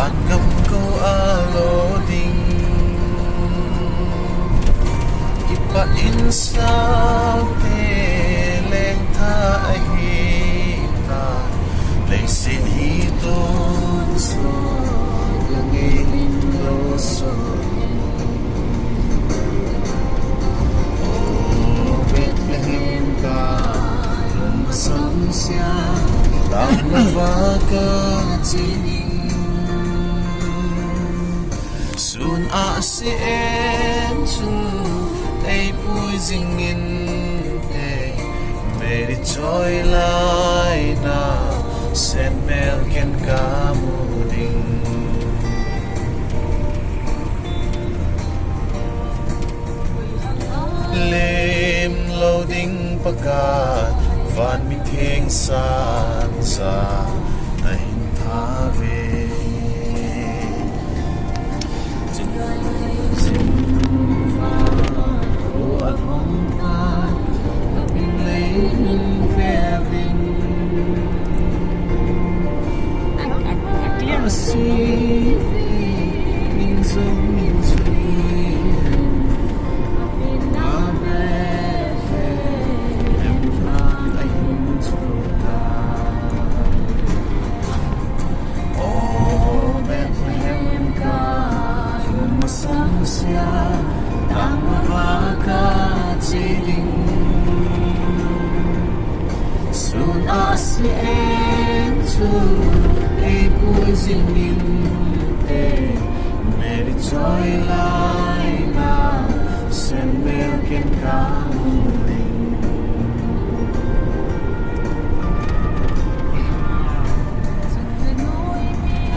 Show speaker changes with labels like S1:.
S1: van gam ko alo ding ipa insa te leng tha hi ta lấy xin hi tôn so langin lo so Bethlehem ka sông xa tang va ka chini sun a se en chu ei pui jing in te meri choi lai na sen mel ken ka mu ding lem lo ding pakat van mi theng san sa na hin tha ve at hong ta bình lấy ve vinh clear see mình sống mình suy Soon as the end to a poison in te Meri joy line send milk and